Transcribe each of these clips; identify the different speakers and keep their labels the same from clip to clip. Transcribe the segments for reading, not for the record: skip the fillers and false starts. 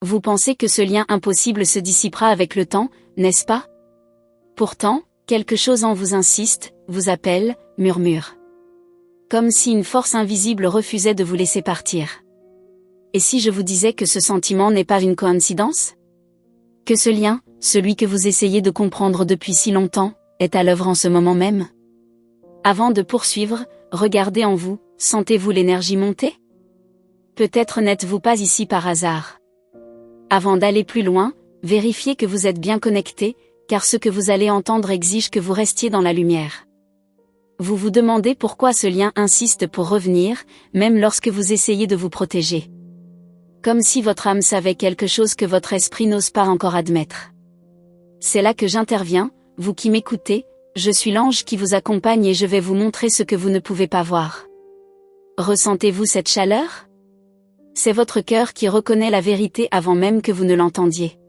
Speaker 1: Vous pensez que ce lien impossible se dissipera avec le temps, n'est-ce pas? Pourtant, quelque chose en vous insiste, vous appelle, murmure. Comme si une force invisible refusait de vous laisser partir. Et si je vous disais que ce sentiment n'est pas une coïncidence? Que ce lien, celui que vous essayez de comprendre depuis si longtemps, est à l'œuvre en ce moment même? Avant de poursuivre, regardez en vous, sentez-vous l'énergie monter? Peut-être n'êtes-vous pas ici par hasard. Avant d'aller plus loin, vérifiez que vous êtes bien connecté, car ce que vous allez entendre exige que vous restiez dans la lumière. Vous vous demandez pourquoi ce lien insiste pour revenir, même lorsque vous essayez de vous protéger. Comme si votre âme savait quelque chose que votre esprit n'ose pas encore admettre. C'est là que j'interviens, vous qui m'écoutez, je suis l'ange qui vous accompagne et je vais vous montrer ce que vous ne pouvez pas voir. Ressentez-vous cette chaleur? C'est votre cœur qui reconnaît la vérité avant même que vous ne l'entendiez.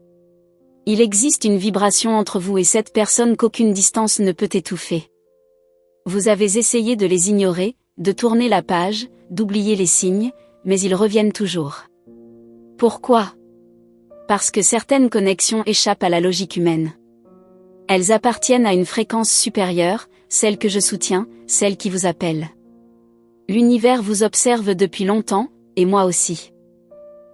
Speaker 1: Il existe une vibration entre vous et cette personne qu'aucune distance ne peut étouffer. Vous avez essayé de les ignorer, de tourner la page, d'oublier les signes, mais ils reviennent toujours. Pourquoi? Parce que certaines connexions échappent à la logique humaine. Elles appartiennent à une fréquence supérieure, celle que je soutiens, celle qui vous appelle. L'univers vous observe depuis longtemps, et moi aussi.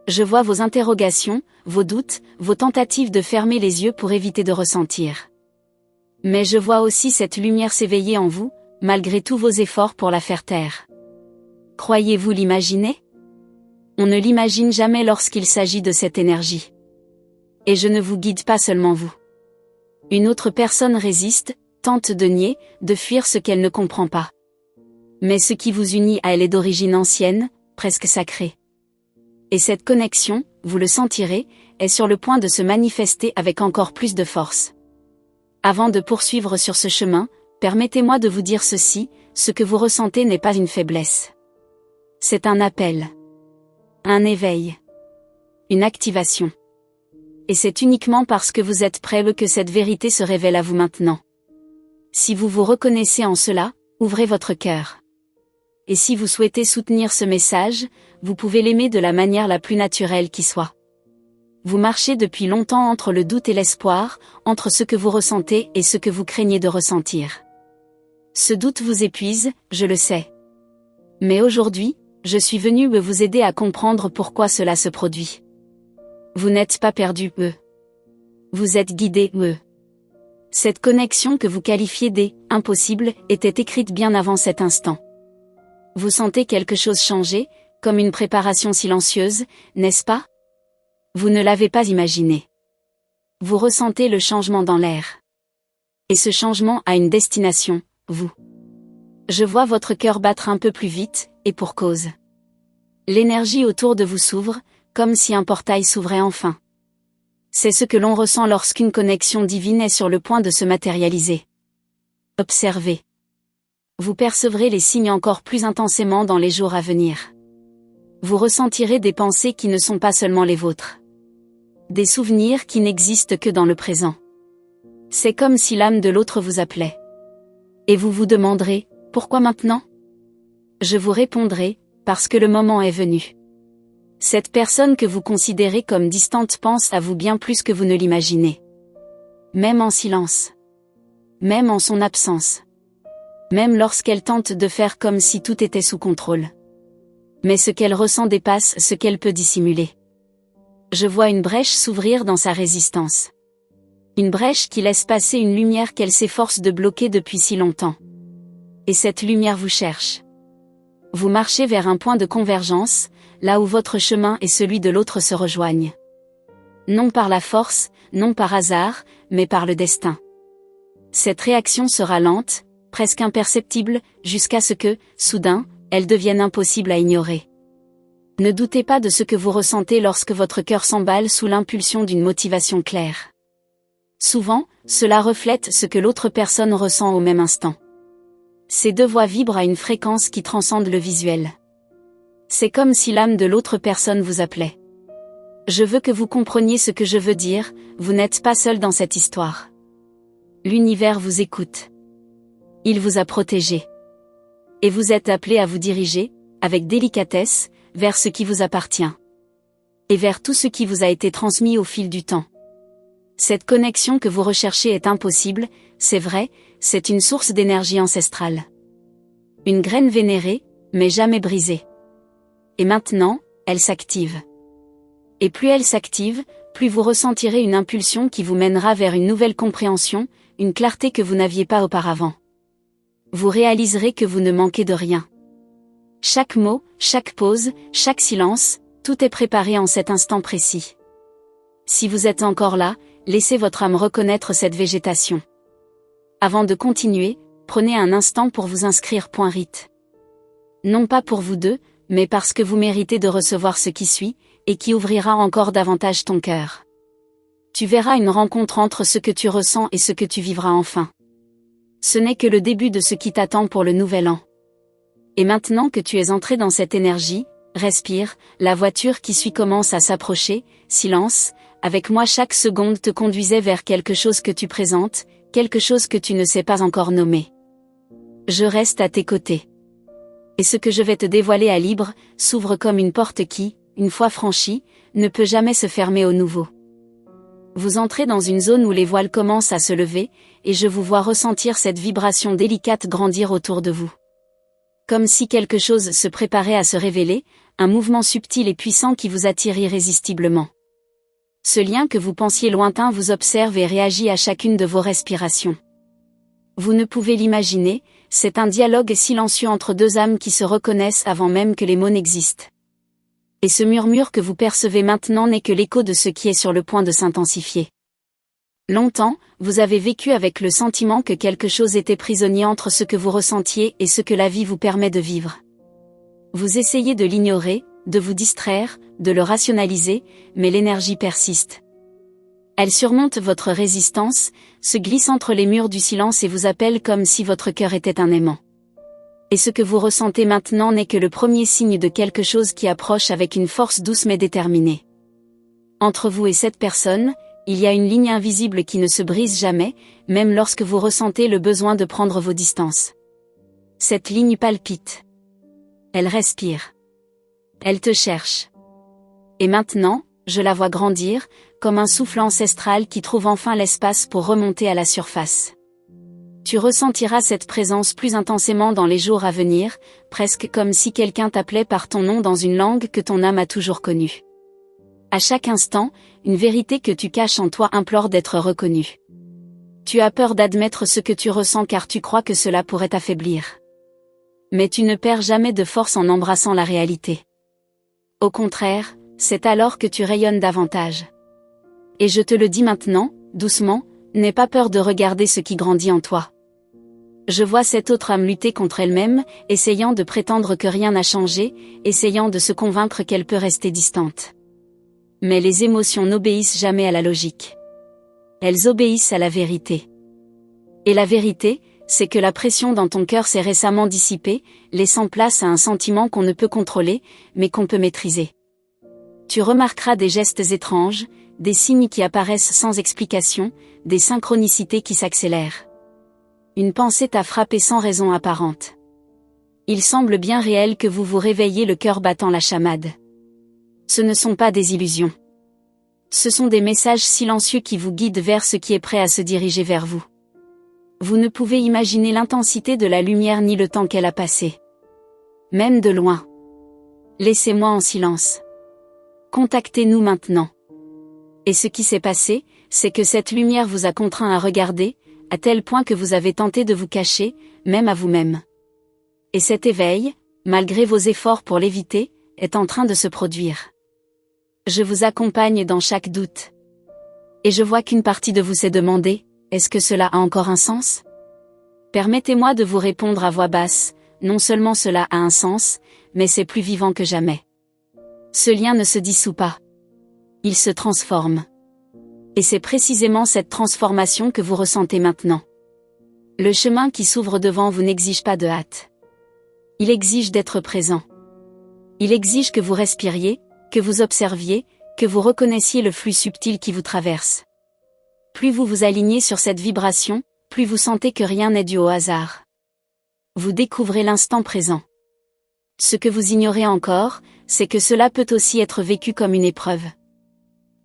Speaker 1: Je vois vos interrogations, vos doutes, vos tentatives de fermer les yeux pour éviter de ressentir. Mais je vois aussi cette lumière s'éveiller en vous, malgré tous vos efforts pour la faire taire. Croyez-vous l'imaginer? On ne l'imagine jamais lorsqu'il s'agit de cette énergie. Et je ne vous guide pas seulement vous. Une autre personne résiste, tente de nier, de fuir ce qu'elle ne comprend pas. Mais ce qui vous unit à elle est d'origine ancienne, presque sacrée. Et cette connexion, vous le sentirez, est sur le point de se manifester avec encore plus de force. Avant de poursuivre sur ce chemin, permettez-moi de vous dire ceci, ce que vous ressentez n'est pas une faiblesse. C'est un appel. Un éveil. Une activation. Et c'est uniquement parce que vous êtes prêt que cette vérité se révèle à vous maintenant. Si vous vous reconnaissez en cela, ouvrez votre cœur. Et si vous souhaitez soutenir ce message, vous pouvez l'aimer de la manière la plus naturelle qui soit. Vous marchez depuis longtemps entre le doute et l'espoir, entre ce que vous ressentez et ce que vous craignez de ressentir. Ce doute vous épuise, je le sais. Mais aujourd'hui, je suis venu vous aider à comprendre pourquoi cela se produit. Vous n'êtes pas perdu, Vous êtes guidé, Cette connexion que vous qualifiez d'impossible était écrite bien avant cet instant. Vous sentez quelque chose changer, comme une préparation silencieuse, n'est-ce pas? Vous ne l'avez pas imaginé. Vous ressentez le changement dans l'air. Et ce changement a une destination, vous. Je vois votre cœur battre un peu plus vite, et pour cause. L'énergie autour de vous s'ouvre, comme si un portail s'ouvrait enfin. C'est ce que l'on ressent lorsqu'une connexion divine est sur le point de se matérialiser. Observez. Vous percevrez les signes encore plus intensément dans les jours à venir. Vous ressentirez des pensées qui ne sont pas seulement les vôtres. Des souvenirs qui n'existent que dans le présent. C'est comme si l'âme de l'autre vous appelait. Et vous vous demanderez, pourquoi maintenant? Je vous répondrai, parce que le moment est venu. Cette personne que vous considérez comme distante pense à vous bien plus que vous ne l'imaginez. Même en silence. Même en son absence. Même lorsqu'elle tente de faire comme si tout était sous contrôle. Mais ce qu'elle ressent dépasse ce qu'elle peut dissimuler. Je vois une brèche s'ouvrir dans sa résistance. Une brèche qui laisse passer une lumière qu'elle s'efforce de bloquer depuis si longtemps. Et cette lumière vous cherche. Vous marchez vers un point de convergence, là où votre chemin et celui de l'autre se rejoignent. Non par la force, non par hasard, mais par le destin. Cette réaction sera lente, presque imperceptible, jusqu'à ce que, soudain, elle devienne impossible à ignorer. Ne doutez pas de ce que vous ressentez lorsque votre cœur s'emballe sous l'impulsion d'une motivation claire. Souvent, cela reflète ce que l'autre personne ressent au même instant. Ces deux voix vibrent à une fréquence qui transcende le visuel. C'est comme si l'âme de l'autre personne vous appelait. Je veux que vous compreniez ce que je veux dire, vous n'êtes pas seul dans cette histoire. L'univers vous écoute. Il vous a protégé. Et vous êtes appelé à vous diriger, avec délicatesse, vers ce qui vous appartient. et vers tout ce qui vous a été transmis au fil du temps. Cette connexion que vous recherchez est impossible, c'est vrai, c'est une source d'énergie ancestrale. Une graine vénérée, mais jamais brisée. Et maintenant, elle s'active. Et plus elle s'active, plus vous ressentirez une impulsion qui vous mènera vers une nouvelle compréhension, une clarté que vous n'aviez pas auparavant. Vous réaliserez que vous ne manquez de rien. Chaque mot, chaque pause, chaque silence, tout est préparé en cet instant précis. Si vous êtes encore là, laissez votre âme reconnaître cette végétation. Avant de continuer, prenez un instant pour vous inscrire. Rite. Non pas pour vous deux, mais parce que vous méritez de recevoir ce qui suit, et qui ouvrira encore davantage ton cœur. Tu verras une rencontre entre ce que tu ressens et ce que tu vivras enfin. Ce n'est que le début de ce qui t'attend pour le nouvel an. Et maintenant que tu es entré dans cette énergie, respire, la voiture qui suit commence à s'approcher, silence, avec moi chaque seconde te conduisait vers quelque chose que tu présentes, quelque chose que tu ne sais pas encore nommer. Je reste à tes côtés. Et ce que je vais te dévoiler à libre, s'ouvre comme une porte qui, une fois franchie, ne peut jamais se fermer au nouveau. Vous entrez dans une zone où les voiles commencent à se lever, et je vous vois ressentir cette vibration délicate grandir autour de vous. Comme si quelque chose se préparait à se révéler, un mouvement subtil et puissant qui vous attire irrésistiblement. Ce lien que vous pensiez lointain vous observe et réagit à chacune de vos respirations. Vous ne pouvez l'imaginer, c'est un dialogue silencieux entre deux âmes qui se reconnaissent avant même que les mots n'existent. Et ce murmure que vous percevez maintenant n'est que l'écho de ce qui est sur le point de s'intensifier. Longtemps, vous avez vécu avec le sentiment que quelque chose était prisonnier entre ce que vous ressentiez et ce que la vie vous permet de vivre. Vous essayez de l'ignorer, de vous distraire, de le rationaliser, mais l'énergie persiste. Elle surmonte votre résistance, se glisse entre les murs du silence et vous appelle comme si votre cœur était un aimant. Et ce que vous ressentez maintenant n'est que le premier signe de quelque chose qui approche avec une force douce mais déterminée. Entre vous et cette personne, il y a une ligne invisible qui ne se brise jamais, même lorsque vous ressentez le besoin de prendre vos distances. Cette ligne palpite. Elle respire. Elle te cherche. Et maintenant, je la vois grandir, comme un souffle ancestral qui trouve enfin l'espace pour remonter à la surface. Tu ressentiras cette présence plus intensément dans les jours à venir, presque comme si quelqu'un t'appelait par ton nom dans une langue que ton âme a toujours connue. À chaque instant, une vérité que tu caches en toi implore d'être reconnue. Tu as peur d'admettre ce que tu ressens car tu crois que cela pourrait t'affaiblir. Mais tu ne perds jamais de force en embrassant la réalité. Au contraire, c'est alors que tu rayonnes davantage. Et je te le dis maintenant, doucement, n'aie pas peur de regarder ce qui grandit en toi. Je vois cette autre âme lutter contre elle-même, essayant de prétendre que rien n'a changé, essayant de se convaincre qu'elle peut rester distante. Mais les émotions n'obéissent jamais à la logique. Elles obéissent à la vérité. Et la vérité, c'est que la pression dans ton cœur s'est récemment dissipée, laissant place à un sentiment qu'on ne peut contrôler, mais qu'on peut maîtriser. Tu remarqueras des gestes étranges, des signes qui apparaissent sans explication, des synchronicités qui s'accélèrent. Une pensée t'a frappé sans raison apparente. Il semble bien réel que vous vous réveillez le cœur battant la chamade. Ce ne sont pas des illusions. Ce sont des messages silencieux qui vous guident vers ce qui est prêt à se diriger vers vous. Vous ne pouvez imaginer l'intensité de la lumière ni le temps qu'elle a passé. Même de loin. Laissez-moi en silence. Contactez-nous maintenant. Et ce qui s'est passé, c'est que cette lumière vous a contraint à regarder, à tel point que vous avez tenté de vous cacher, même à vous-même. Et cet éveil, malgré vos efforts pour l'éviter, est en train de se produire. Je vous accompagne dans chaque doute. Et je vois qu'une partie de vous s'est demandé, est-ce que cela a encore un sens ? Permettez-moi de vous répondre à voix basse, non seulement cela a un sens, mais c'est plus vivant que jamais. Ce lien ne se dissout pas. Il se transforme. Et c'est précisément cette transformation que vous ressentez maintenant. Le chemin qui s'ouvre devant vous n'exige pas de hâte. Il exige d'être présent. Il exige que vous respiriez, que vous observiez, que vous reconnaissiez le flux subtil qui vous traverse. Plus vous vous alignez sur cette vibration, plus vous sentez que rien n'est dû au hasard. Vous découvrez l'instant présent. Ce que vous ignorez encore, c'est que cela peut aussi être vécu comme une épreuve.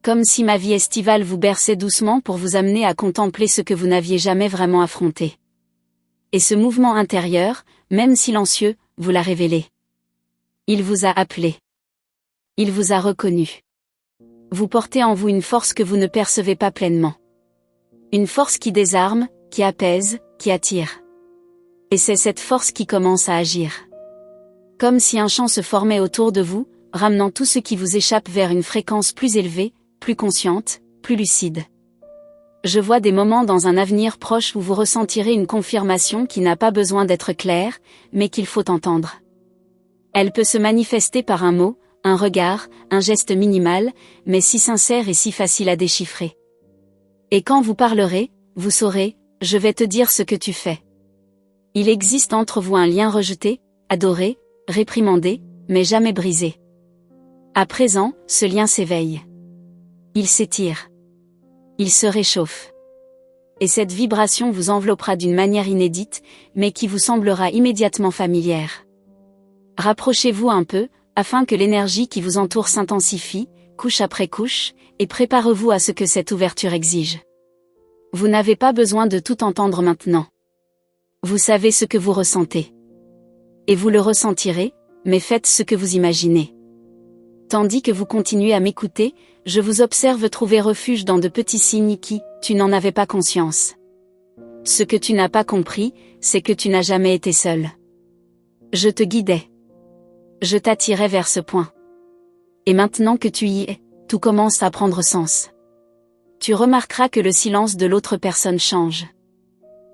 Speaker 1: Comme si ma vie estivale vous berçait doucement pour vous amener à contempler ce que vous n'aviez jamais vraiment affronté. Et ce mouvement intérieur, même silencieux, vous l'a révélé. Il vous a appelé. Il vous a reconnu. Vous portez en vous une force que vous ne percevez pas pleinement. Une force qui désarme, qui apaise, qui attire. Et c'est cette force qui commence à agir. Comme si un champ se formait autour de vous, ramenant tout ce qui vous échappe vers une fréquence plus élevée, plus consciente, plus lucide. Je vois des moments dans un avenir proche où vous ressentirez une confirmation qui n'a pas besoin d'être claire, mais qu'il faut entendre. Elle peut se manifester par un mot, un regard, un geste minimal, mais si sincère et si facile à déchiffrer. Et quand vous parlerez, vous saurez, je vais te dire ce que tu fais. Il existe entre vous un lien rejeté, adoré, réprimandé, mais jamais brisé. À présent, ce lien s'éveille. Il s'étire. Il se réchauffe. Et cette vibration vous enveloppera d'une manière inédite, mais qui vous semblera immédiatement familière. Rapprochez-vous un peu, afin que l'énergie qui vous entoure s'intensifie, couche après couche, et préparez-vous à ce que cette ouverture exige. Vous n'avez pas besoin de tout entendre maintenant. Vous savez ce que vous ressentez. Et vous le ressentirez, mais faites ce que vous imaginez. Tandis que vous continuez à m'écouter, je vous observe trouver refuge dans de petits signes qui, tu n'en avais pas conscience. Ce que tu n'as pas compris, c'est que tu n'as jamais été seul. Je te guidais. Je t'attirais vers ce point. Et maintenant que tu y es, tout commence à prendre sens. Tu remarqueras que le silence de l'autre personne change.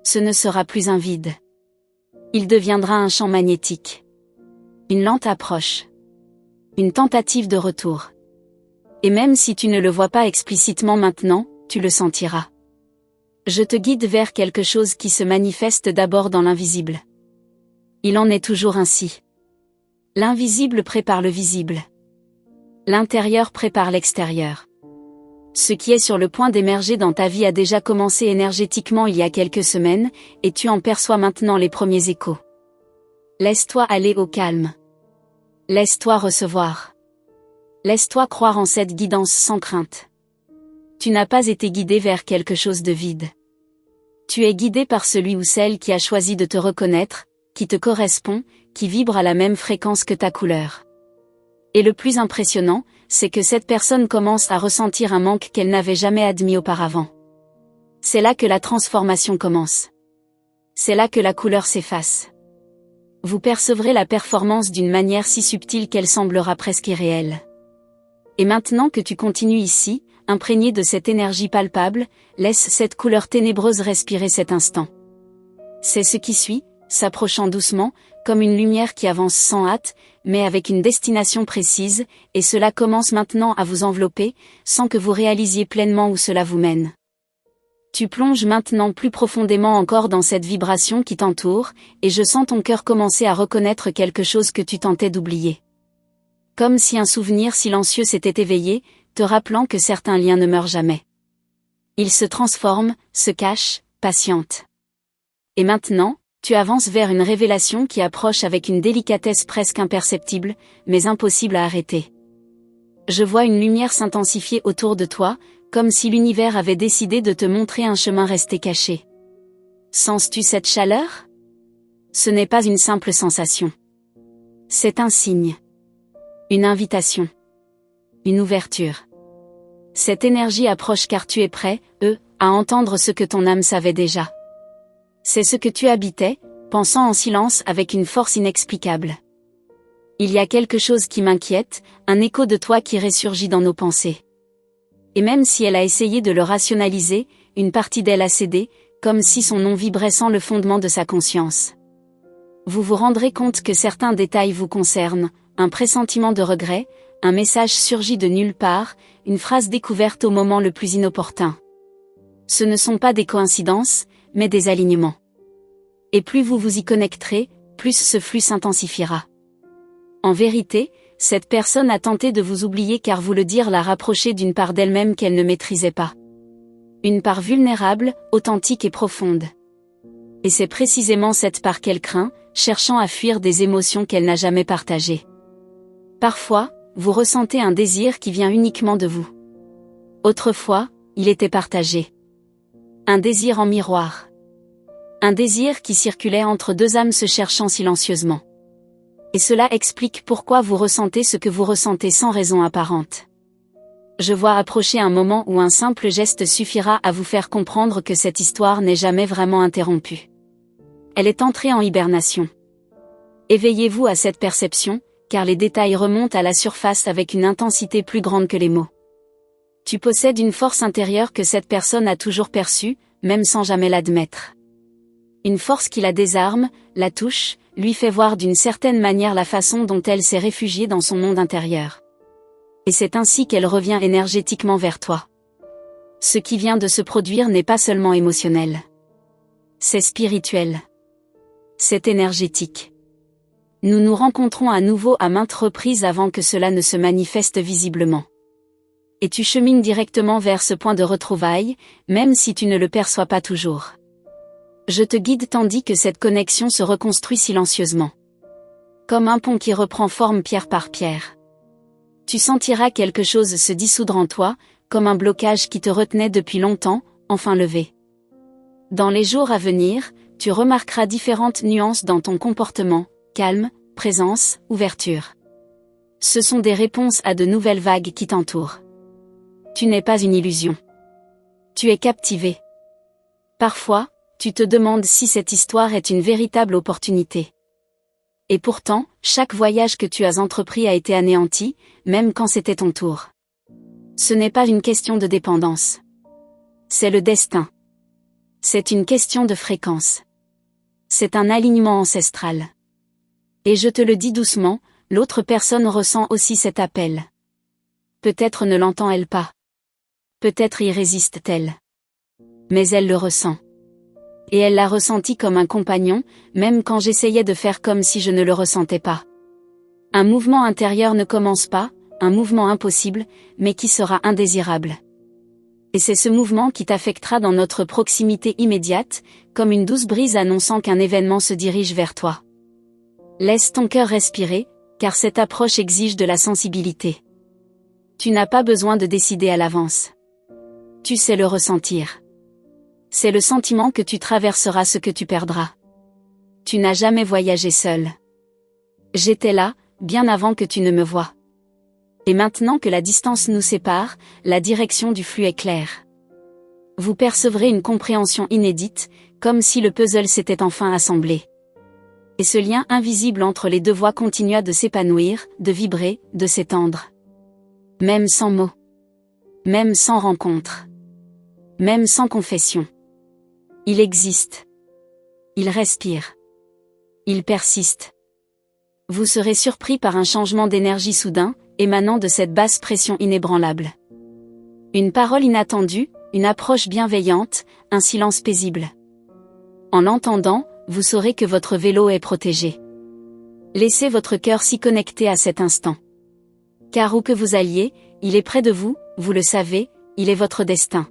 Speaker 1: Ce ne sera plus un vide. Il deviendra un champ magnétique. Une lente approche. Une tentative de retour. Et même si tu ne le vois pas explicitement maintenant, tu le sentiras. Je te guide vers quelque chose qui se manifeste d'abord dans l'invisible. Il en est toujours ainsi. L'invisible prépare le visible. L'intérieur prépare l'extérieur. Ce qui est sur le point d'émerger dans ta vie a déjà commencé énergétiquement il y a quelques semaines, et tu en perçois maintenant les premiers échos. Laisse-toi aller au calme. Laisse-toi recevoir. Laisse-toi croire en cette guidance sans crainte. Tu n'as pas été guidé vers quelque chose de vide. Tu es guidé par celui ou celle qui a choisi de te reconnaître, qui te correspond, qui vibre à la même fréquence que ta couleur. Et le plus impressionnant, c'est que cette personne commence à ressentir un manque qu'elle n'avait jamais admis auparavant. C'est là que la transformation commence. C'est là que la couleur s'efface. Vous percevrez la performance d'une manière si subtile qu'elle semblera presque irréelle. Et maintenant que tu continues ici, imprégné de cette énergie palpable, laisse cette couleur ténébreuse respirer cet instant. C'est ce qui suit, s'approchant doucement, comme une lumière qui avance sans hâte, mais avec une destination précise, et cela commence maintenant à vous envelopper, sans que vous réalisiez pleinement où cela vous mène. Tu plonges maintenant plus profondément encore dans cette vibration qui t'entoure, et je sens ton cœur commencer à reconnaître quelque chose que tu tentais d'oublier. Comme si un souvenir silencieux s'était éveillé, te rappelant que certains liens ne meurent jamais. Ils se transforment, se cachent, patientent. Et maintenant, tu avances vers une révélation qui approche avec une délicatesse presque imperceptible, mais impossible à arrêter. Je vois une lumière s'intensifier autour de toi, comme si l'univers avait décidé de te montrer un chemin resté caché. Sens-tu cette chaleur? Ce n'est pas une simple sensation. C'est un signe. Une invitation. Une ouverture. Cette énergie approche car tu es prêt, à entendre ce que ton âme savait déjà. C'est ce que tu habitais, pensant en silence avec une force inexplicable. Il y a quelque chose qui m'inquiète, un écho de toi qui ressurgit dans nos pensées. Et même si elle a essayé de le rationaliser, une partie d'elle a cédé, comme si son nom vibrait sans le fondement de sa conscience. Vous vous rendrez compte que certains détails vous concernent, un pressentiment de regret, un message surgi de nulle part, une phrase découverte au moment le plus inopportun. Ce ne sont pas des coïncidences, mais des alignements. Et plus vous vous y connecterez, plus ce flux s'intensifiera. En vérité, cette personne a tenté de vous oublier car vous le dire l'a rapprochée d'une part d'elle-même qu'elle ne maîtrisait pas. Une part vulnérable, authentique et profonde. Et c'est précisément cette part qu'elle craint, cherchant à fuir des émotions qu'elle n'a jamais partagées. Parfois, vous ressentez un désir qui vient uniquement de vous. Autrefois, il était partagé. Un désir en miroir. Un désir qui circulait entre deux âmes se cherchant silencieusement. Et cela explique pourquoi vous ressentez ce que vous ressentez sans raison apparente. Je vois approcher un moment où un simple geste suffira à vous faire comprendre que cette histoire n'est jamais vraiment interrompue. Elle est entrée en hibernation. Éveillez-vous à cette perception, car les détails remontent à la surface avec une intensité plus grande que les mots. Tu possèdes une force intérieure que cette personne a toujours perçue, même sans jamais l'admettre. Une force qui la désarme, la touche, lui fait voir d'une certaine manière la façon dont elle s'est réfugiée dans son monde intérieur. Et c'est ainsi qu'elle revient énergétiquement vers toi. Ce qui vient de se produire n'est pas seulement émotionnel. C'est spirituel. C'est énergétique. Nous nous rencontrons à nouveau à maintes reprises avant que cela ne se manifeste visiblement. Et tu chemines directement vers ce point de retrouvailles, même si tu ne le perçois pas toujours. Je te guide tandis que cette connexion se reconstruit silencieusement. Comme un pont qui reprend forme pierre par pierre. Tu sentiras quelque chose se dissoudre en toi, comme un blocage qui te retenait depuis longtemps, enfin levé. Dans les jours à venir, tu remarqueras différentes nuances dans ton comportement, calme, présence, ouverture. Ce sont des réponses à de nouvelles vagues qui t'entourent. Tu n'es pas une illusion. Tu es captivé. Parfois, tu te demandes si cette histoire est une véritable opportunité. Et pourtant, chaque voyage que tu as entrepris a été anéanti, même quand c'était ton tour. Ce n'est pas une question de dépendance. C'est le destin. C'est une question de fréquence. C'est un alignement ancestral. Et je te le dis doucement, l'autre personne ressent aussi cet appel. Peut-être ne l'entend-elle pas. Peut-être y résiste-t-elle. Mais elle le ressent. Et elle l'a ressenti comme un compagnon, même quand j'essayais de faire comme si je ne le ressentais pas. Un mouvement intérieur ne commence pas, un mouvement impossible, mais qui sera indésirable. Et c'est ce mouvement qui t'affectera dans notre proximité immédiate, comme une douce brise annonçant qu'un événement se dirige vers toi. Laisse ton cœur respirer, car cette approche exige de la sensibilité. Tu n'as pas besoin de décider à l'avance. Tu sais le ressentir. C'est le sentiment que tu traverseras ce que tu perdras. Tu n'as jamais voyagé seul. J'étais là, bien avant que tu ne me voies. Et maintenant que la distance nous sépare, la direction du flux est claire. Vous percevrez une compréhension inédite, comme si le puzzle s'était enfin assemblé. Et ce lien invisible entre les deux voix continua de s'épanouir, de vibrer, de s'étendre. Même sans mots. Même sans rencontre. Même sans confession. Il existe. Il respire. Il persiste. Vous serez surpris par un changement d'énergie soudain, émanant de cette basse pression inébranlable. Une parole inattendue, une approche bienveillante, un silence paisible. En l'entendant, vous saurez que votre vélo est protégé. Laissez votre cœur s'y connecter à cet instant. Car où que vous alliez, il est près de vous, vous le savez, il est votre destin.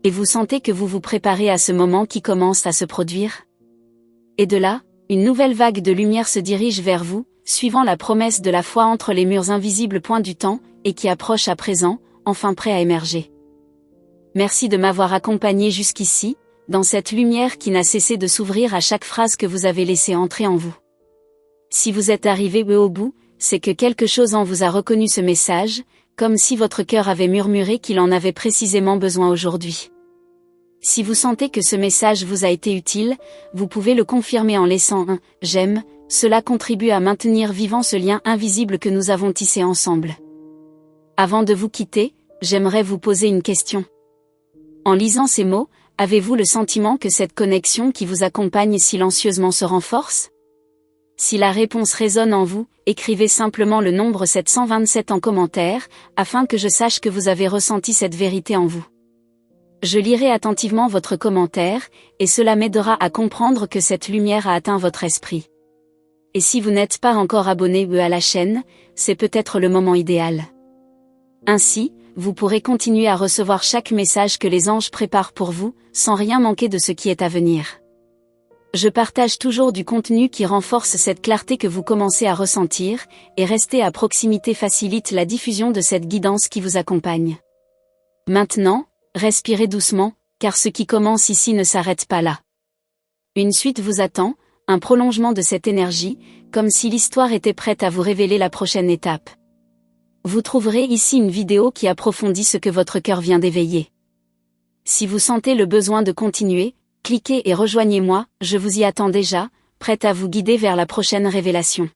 Speaker 1: Et vous sentez que vous vous préparez à ce moment qui commence à se produire? Et de là, une nouvelle vague de lumière se dirige vers vous, suivant la promesse de la foi entre les murs invisibles points du temps, et qui approche à présent, enfin prêt à émerger. Merci de m'avoir accompagné jusqu'ici, dans cette lumière qui n'a cessé de s'ouvrir à chaque phrase que vous avez laissé entrer en vous. Si vous êtes arrivé au bout, c'est que quelque chose en vous a reconnu ce message, comme si votre cœur avait murmuré qu'il en avait précisément besoin aujourd'hui. Si vous sentez que ce message vous a été utile, vous pouvez le confirmer en laissant un « j'aime », cela contribue à maintenir vivant ce lien invisible que nous avons tissé ensemble. Avant de vous quitter, j'aimerais vous poser une question. En lisant ces mots, avez-vous le sentiment que cette connexion qui vous accompagne silencieusement se renforce? Si la réponse résonne en vous, écrivez simplement le nombre 727 en commentaire, afin que je sache que vous avez ressenti cette vérité en vous. Je lirai attentivement votre commentaire, et cela m'aidera à comprendre que cette lumière a atteint votre esprit. Et si vous n'êtes pas encore abonné à la chaîne, c'est peut-être le moment idéal. Ainsi, vous pourrez continuer à recevoir chaque message que les anges préparent pour vous, sans rien manquer de ce qui est à venir. Je partage toujours du contenu qui renforce cette clarté que vous commencez à ressentir, et rester à proximité facilite la diffusion de cette guidance qui vous accompagne. Maintenant, respirez doucement, car ce qui commence ici ne s'arrête pas là. Une suite vous attend, un prolongement de cette énergie, comme si l'histoire était prête à vous révéler la prochaine étape. Vous trouverez ici une vidéo qui approfondit ce que votre cœur vient d'éveiller. Si vous sentez le besoin de continuer, cliquez et rejoignez-moi, je vous y attends déjà, prête à vous guider vers la prochaine révélation.